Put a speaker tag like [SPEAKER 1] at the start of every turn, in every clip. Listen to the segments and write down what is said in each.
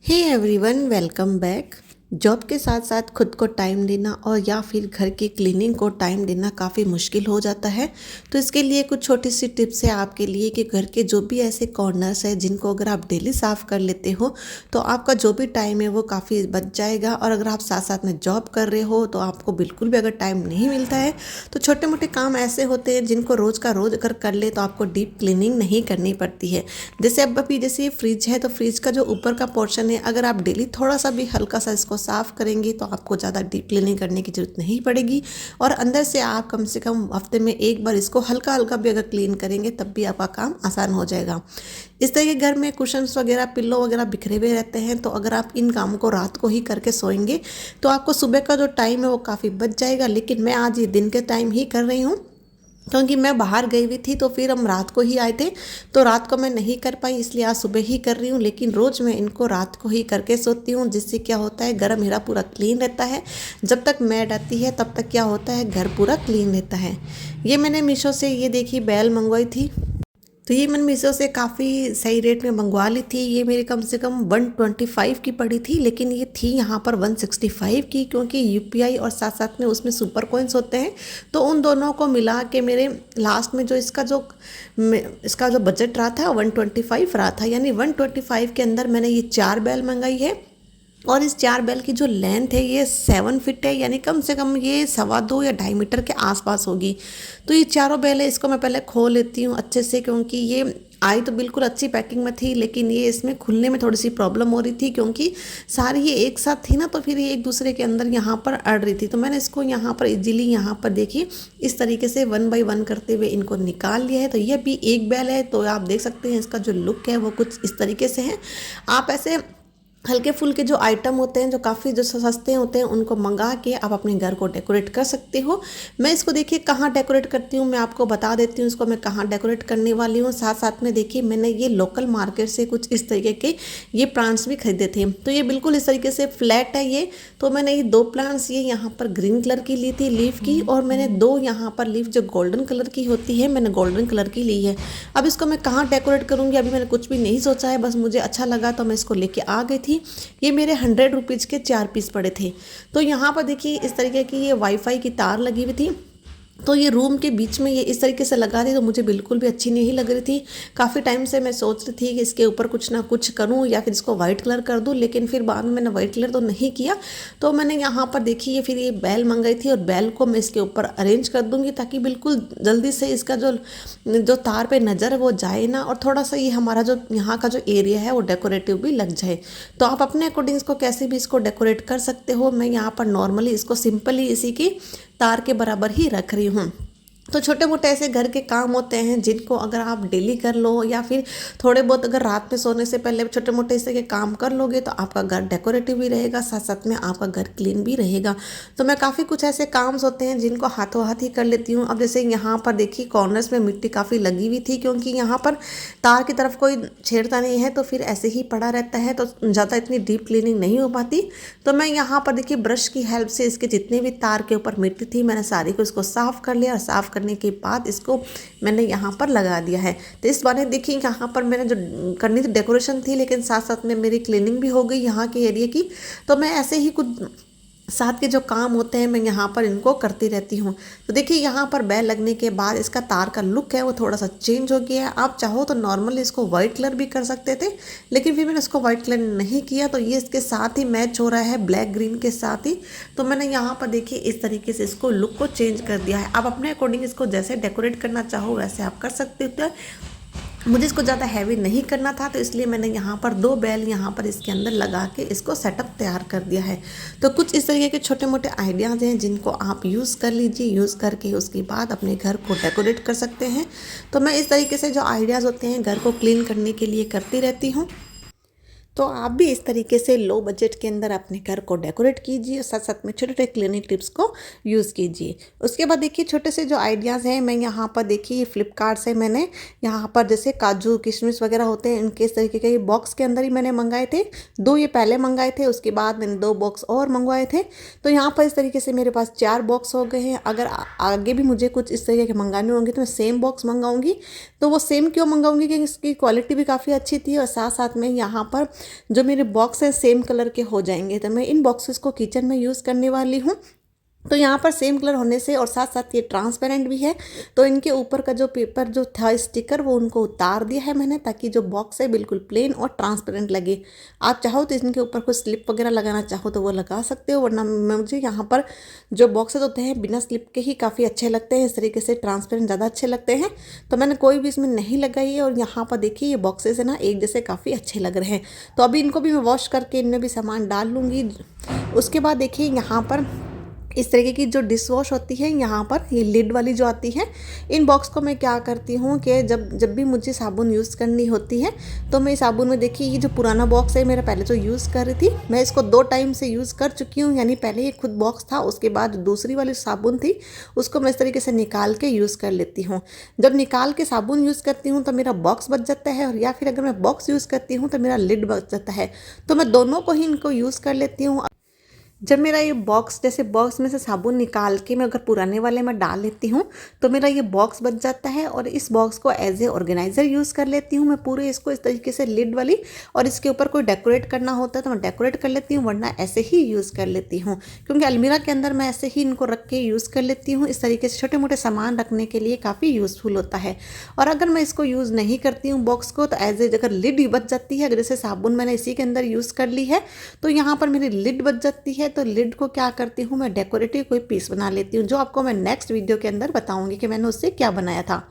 [SPEAKER 1] हे everyone, welcome back. Job के साथ साथ खुद को टाइम देना और या फिर घर की क्लीनिंग को टाइम देना काफ़ी मुश्किल हो जाता है। तो इसके लिए कुछ छोटी सी टिप्स है आपके लिए कि घर के जो भी ऐसे कॉर्नर्स है जिनको अगर आप डेली साफ़ कर लेते हो तो आपका जो भी टाइम है वो काफ़ी बच जाएगा। और अगर आप साथ साथ में जॉब कर रहे हो तो आपको बिल्कुल भी अगर टाइम नहीं मिलता है तो छोटे मोटे काम ऐसे होते हैं जिनको रोज़ का रोज़ अगर कर ले तो आपको डीप क्लीनिंग नहीं करनी पड़ती है। जैसे अब अभी जैसे ये फ्रिज है तो फ्रिज का जो ऊपर का पोर्शन है अगर आप डेली थोड़ा सा भी हल्का सा इसको साफ़ करेंगे तो आपको ज़्यादा डीप क्लीनिंग करने की ज़रूरत नहीं पड़ेगी। और अंदर से आप कम से कम हफ्ते में एक बार इसको हल्का हल्का भी अगर क्लीन करेंगे तब भी आपका काम आसान हो जाएगा। इस तरह के घर में कुशन्स वगैरह पिल्लो वगैरह बिखरे हुए रहते हैं तो अगर आप इन कामों को रात को ही करके सोएंगे तो आपको सुबह का जो टाइम है वो काफ़ी बच जाएगा। लेकिन मैं आज ये दिन के टाइम ही कर रही हूँ क्योंकि मैं बाहर गई हुई थी तो फिर हम रात को ही आए थे तो रात को मैं नहीं कर पाई, इसलिए आज सुबह ही कर रही हूँ। लेकिन रोज़ मैं इनको रात को ही करके सोती हूँ जिससे क्या होता है घर मेरा पूरा क्लीन रहता है। जब तक मैड आती है तब तक क्या होता है घर पूरा क्लीन रहता है। ये मैंने मीशो से ये देखी बेल मंगवाई थी तो ये मैंने मीशो से काफ़ी सही रेट में मंगवा ली थी। ये मेरे कम से कम 125 की पड़ी थी लेकिन ये थी यहाँ पर 165 की, क्योंकि यूपीआई और साथ साथ में उसमें सुपर कॉइन्स होते हैं तो उन दोनों को मिला के मेरे लास्ट में जो इसका जो बजट रहा था 125 रहा था। यानी 125 के अंदर मैंने ये 4 बैल मंगाई है। और इस 4 बैल की जो लेंथ है ये 7 फीट है, यानी कम से कम ये 2.25 या 2.5 मीटर के आसपास होगी। तो ये चारों बैल है, इसको मैं पहले खोल लेती हूँ अच्छे से, क्योंकि ये आई तो बिल्कुल अच्छी पैकिंग में थी लेकिन ये इसमें खुलने में थोड़ी सी प्रॉब्लम हो रही थी क्योंकि सारी ये एक साथ थी ना तो फिर ये एक दूसरे के अंदर यहाँ पर अड़ रही थी। तो मैंने इसको यहाँ पर इजीली यहाँ पर देखिए इस तरीके से 1 बाय 1 करते हुए इनको निकाल लिया है। तो ये भी एक बैल है तो आप देख सकते हैं इसका जो लुक है वो कुछ इस तरीके से है। आप ऐसे हल्के फुल्के जो आइटम होते हैं जो काफ़ी जो सस्ते होते हैं उनको मंगा के आप अपने घर को डेकोरेट कर सकते हो। मैं इसको देखिए कहाँ डेकोरेट करती हूँ, मैं आपको बता देती हूँ इसको मैं कहाँ डेकोरेट करने वाली हूँ। साथ साथ में देखिए मैंने ये लोकल मार्केट से कुछ इस तरीके के ये प्लांट्स भी खरीदे थे। तो ये बिल्कुल इस तरीके से फ्लैट है ये। तो मैंने ये 2 प्लांट्स ये यहाँ पर ग्रीन कलर की ली थी लीफ की, और मैंने 2 यहाँ पर लीफ जो गोल्डन कलर की होती है मैंने गोल्डन कलर की ली है। अब इसको मैं कहाँ डेकोरेट करूँगी अभी मैंने कुछ भी नहीं सोचा है, बस मुझे अच्छा लगा तो मैं इसको लेके आ गई थी। ये मेरे 100 रुपीज़ के 4 पीस पड़े थे। तो यहाँ पर देखिए इस तरीके की ये वाईफाई की तार लगी हुई थी। तो ये रूम के बीच में ये इस तरीके से लगा दी तो मुझे बिल्कुल भी अच्छी नहीं लग रही थी। काफ़ी टाइम से मैं सोच रही थी कि इसके ऊपर कुछ ना कुछ करूं या फिर इसको वाइट कलर कर दूं, लेकिन फिर बाद में मैंने वाइट कलर तो नहीं किया। तो मैंने यहाँ पर देखी फिर ये बैल मंगाई थी और बैल को मैं इसके ऊपर अरेंज कर दूंगी ताकि बिल्कुल जल्दी से इसका जो जो तार पे नज़र है वो जाए ना, और थोड़ा सा ये हमारा जो यहाँ का जो एरिया है वो डेकोरेटिव भी लग जाए। तो आप अपने अकॉर्डिंग इसको कैसे भी इसको डेकोरेट कर सकते हो। मैं यहाँ पर नॉर्मली इसको सिंपली इसी की तार के बराबर ही रख रही हूँ। तो छोटे मोटे ऐसे घर के काम होते हैं जिनको अगर आप डेली कर लो या फिर थोड़े बहुत अगर रात में सोने से पहले छोटे मोटे ऐसे के काम कर लोगे तो आपका घर डेकोरेटिव भी रहेगा, साथ साथ में आपका घर क्लीन भी रहेगा। तो मैं काफ़ी कुछ ऐसे काम्स होते हैं जिनको हाथों हाथ ही कर लेती हूँ। अब जैसे यहाँ पर देखिए कॉर्नर्स में मिट्टी काफ़ी लगी हुई थी क्योंकि यहाँ पर तार की तरफ कोई छेड़ता नहीं है तो फिर ऐसे ही पड़ा रहता है तो ज़्यादा इतनी डीप क्लीनिंग नहीं हो पाती। तो मैं यहाँ पर देखिए ब्रश की हेल्प से इसके जितने भी तार के ऊपर मिट्टी थी मैंने सारी को इसको साफ़ कर लिया, और साफ़ करने के बाद इसको मैंने यहाँ पर लगा दिया है। तो इस बार देखिए यहाँ पर मैंने जो करनी थी डेकोरेशन थी लेकिन साथ साथ में मेरी क्लीनिंग भी हो गई यहाँ के एरिया की। तो मैं ऐसे ही कुछ साथ के जो काम होते हैं मैं यहाँ पर इनको करती रहती हूँ। तो देखिए यहाँ पर बैल लगने के बाद इसका तार का लुक है वो थोड़ा सा चेंज हो गया है। आप चाहो तो नॉर्मली इसको वाइट कलर भी कर सकते थे लेकिन फिर मैंने इसको वाइट कलर नहीं किया तो ये इसके साथ ही मैच हो रहा है ब्लैक ग्रीन के साथ ही। तो मैंने यहाँ पर देखिए इस तरीके से इसको लुक को चेंज कर दिया है। आप अपने अकॉर्डिंग इसको जैसे डेकोरेट करना चाहो वैसे आप कर सकते हो। मुझे इसको ज़्यादा हैवी नहीं करना था तो इसलिए मैंने यहाँ पर 2 बैल यहाँ पर इसके अंदर लगा के इसको सेटअप तैयार कर दिया है। तो कुछ इस तरीके के छोटे मोटे आइडियाज़ हैं जिनको आप यूज़ कर लीजिए, यूज़ करके उसके बाद अपने घर को डेकोरेट कर सकते हैं। तो मैं इस तरीके से जो आइडियाज़ होते हैं घर को क्लीन करने के लिए करती रहती हूँ। तो आप भी इस तरीके से लो बजट के अंदर अपने घर को डेकोरेट कीजिए, साथ साथ में छोटे छोटे क्लीनिंग टिप्स को यूज़ कीजिए। उसके बाद देखिए छोटे से जो आइडियाज़ हैं मैं यहाँ पर देखिए फ्लिपकार्ट से मैंने यहाँ पर जैसे काजू किशमिश वगैरह होते हैं इनके इस तरीके के बॉक्स के अंदर ही मैंने मंगाए थे। 2 ये पहले मंगाए थे, उसके बाद मैंने 2 बॉक्स और मंगवाए थे। तो यहाँ पर इस तरीके से मेरे पास 4 बॉक्स हो गए हैं। अगर आगे भी मुझे कुछ इस तरीके के मंगाने होंगे तो मैं सेम बॉक्स मंगाऊंगी। तो वो सेम क्यों मंगाऊंगी कि इसकी क्वालिटी भी काफ़ी अच्छी थी और साथ साथ में यहाँ पर जो मेरे बॉक्स है सेम कलर के हो जाएंगे। तो मैं इन बॉक्सेस को किचन में यूज़ करने वाली हूँ। तो यहाँ पर सेम कलर होने से और साथ साथ ये ट्रांसपेरेंट भी है, तो इनके ऊपर का जो पेपर जो था स्टिकर वो उनको उतार दिया है मैंने, ताकि जो बॉक्स है बिल्कुल प्लेन और ट्रांसपेरेंट लगे। आप चाहो तो इनके ऊपर कोई स्लिप वगैरह लगाना चाहो तो वो लगा सकते हो, वरना मुझे यहाँ पर जो बॉक्सेस होते हैं बिना स्लिप के ही काफ़ी अच्छे लगते हैं। इस तरीके से ट्रांसपेरेंट ज़्यादा अच्छे लगते हैं, तो मैंने कोई भी इसमें नहीं लगाई है। और यहाँ पर देखिए ये बॉक्सेस है ना एक जैसे काफ़ी अच्छे लग रहे हैं। तो अभी इनको भी मैं वॉश करके इनमें भी सामान डाल लूँगी। उसके बाद देखिए यहाँ पर इस तरीके की जो डिश वॉश होती है, यहाँ पर ये लिड वाली जो आती है, इन बॉक्स को मैं क्या करती हूँ कि जब भी मुझे साबुन यूज़ करनी होती है तो मैं साबुन में देखिए ये जो पुराना बॉक्स है मेरा पहले जो यूज़ कर रही थी, मैं इसको 2 टाइम से यूज़ कर चुकी हूँ। यानी पहले ये खुद बॉक्स था, उसके बाद दूसरी वाली साबुन थी उसको मैं इस तरीके से निकाल के यूज़ कर लेती हूँ। जब निकाल के साबुन यूज़ करती हूँ तो मेरा बॉक्स बच जाता है, और या फिर अगर मैं बॉक्स यूज़ करती हूँ तो मेरा लिड बच जाता है। तो मैं दोनों को ही इनको यूज़ कर लेती हूँ। जब मेरा ये बॉक्स जैसे बॉक्स में से साबुन निकाल के मैं अगर पुराने वाले में डाल लेती हूँ तो मेरा ये बॉक्स बच जाता है, और इस बॉक्स को एज ए ऑर्गेनाइज़र यूज़ कर लेती हूँ मैं पूरे इसको इस तरीके से लिड वाली। और इसके ऊपर कोई डेकोरेट करना होता है तो मैं डेकोरेट कर लेती हूँ, वरना ऐसे ही यूज़ कर लेती हूँ, क्योंकि अलमीरा के अंदर मैं ऐसे ही इनको रख के यूज़ कर लेती हूँ। इस तरीके से छोटे मोटे सामान रखने के लिए काफ़ी यूज़फुल होता है। और अगर मैं इसको यूज़ नहीं करती हूँ बॉक्स को, तो एज ए अगर लिड बच जाती है, अगर जैसे साबुन मैंने इसी के अंदर यूज़ कर ली है तो यहाँ पर मेरी लिड बच जाती है। तो लिड को क्या करती हूँ मैं डेकोरेटिव कोई पीस बना लेती हूँ, जो आपको मैं नेक्स्ट वीडियो के अंदर बताऊंगी कि मैंने उससे क्या बनाया था।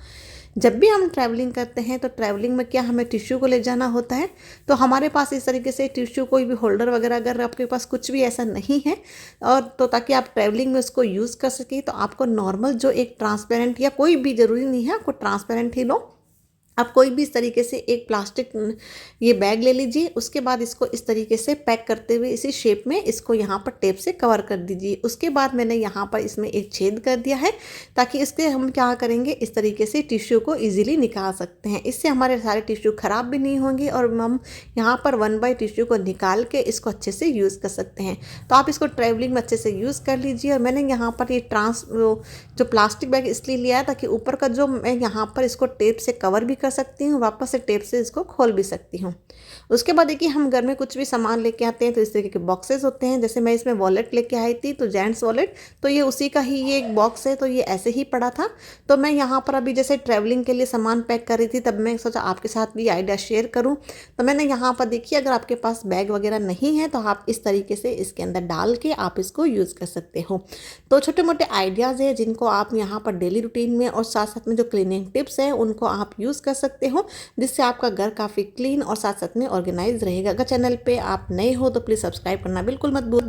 [SPEAKER 1] जब भी हम ट्रैवलिंग करते हैं तो ट्रैवलिंग में क्या हमें टिश्यू को ले जाना होता है, तो हमारे पास इस तरीके से टिश्यू कोई भी होल्डर वगैरह अगर आपके पास कुछ भी ऐसा नहीं है, और तो ताकि आप ट्रैवलिंग में उसको यूज़ कर सकें, तो आपको नॉर्मल जो एक ट्रांसपेरेंट या कोई भी ज़रूरी नहीं है आपको ट्रांसपेरेंट ही लो, आप कोई भी इस तरीके से एक प्लास्टिक ये बैग ले लीजिए। उसके बाद इसको इस तरीके से पैक करते हुए इसी शेप में इसको यहाँ पर टेप से कवर कर दीजिए। उसके बाद मैंने यहाँ पर इसमें एक छेद कर दिया है, ताकि इसके हम क्या करेंगे इस तरीके से टिश्यू को इजीली निकाल सकते हैं। इससे हमारे सारे टिश्यू ख़राब भी नहीं होंगे, और हम यहाँ पर 1 बाय टिश्यू को निकाल के इसको अच्छे से यूज़ कर सकते हैं। तो आप इसको ट्रैवलिंग में अच्छे से यूज़ कर लीजिए। और मैंने यहाँ पर ये जो प्लास्टिक बैग इसलिए लिया है ताकि ऊपर का जो मैं यहाँ पर इसको टेप से कवर भी कर सकती हूँ, वापस से टेप से इसको खोल भी सकती हूँ। उसके बाद देखिए हम घर में कुछ भी सामान लेके आते हैं तो इस तरीके के बॉक्सेस होते हैं। जैसे मैं इसमें वॉलेट लेके आई थी, तो जेंट्स वॉलेट, तो ये उसी का ही ये एक बॉक्स है, तो ये ऐसे ही पड़ा था। तो मैं यहाँ पर अभी जैसे ट्रैवलिंग के लिए सामान पैक कर रही थी, तब मैं सोचा आपके साथ भी आइडिया शेयर करूँ। तो मैंने यहाँ पर देखिए अगर आपके पास बैग वगैरह नहीं है तो आप इस तरीके से इसके अंदर डाल के आप इसको यूज़ कर सकते हो। तो छोटे मोटे आइडियाज़ है जिनको आप यहाँ पर डेली रूटीन में और साथ साथ में जो क्लीनिंग टिप्स हैं उनको आप यूज़ कर सकते हो, जिससे आपका घर काफ़ी क्लीन और साथ साथ में ऑर्गेनाइज रहेगा। अगर चैनल पे आप नए हो तो प्लीज़ सब्सक्राइब करना बिल्कुल मत भूल।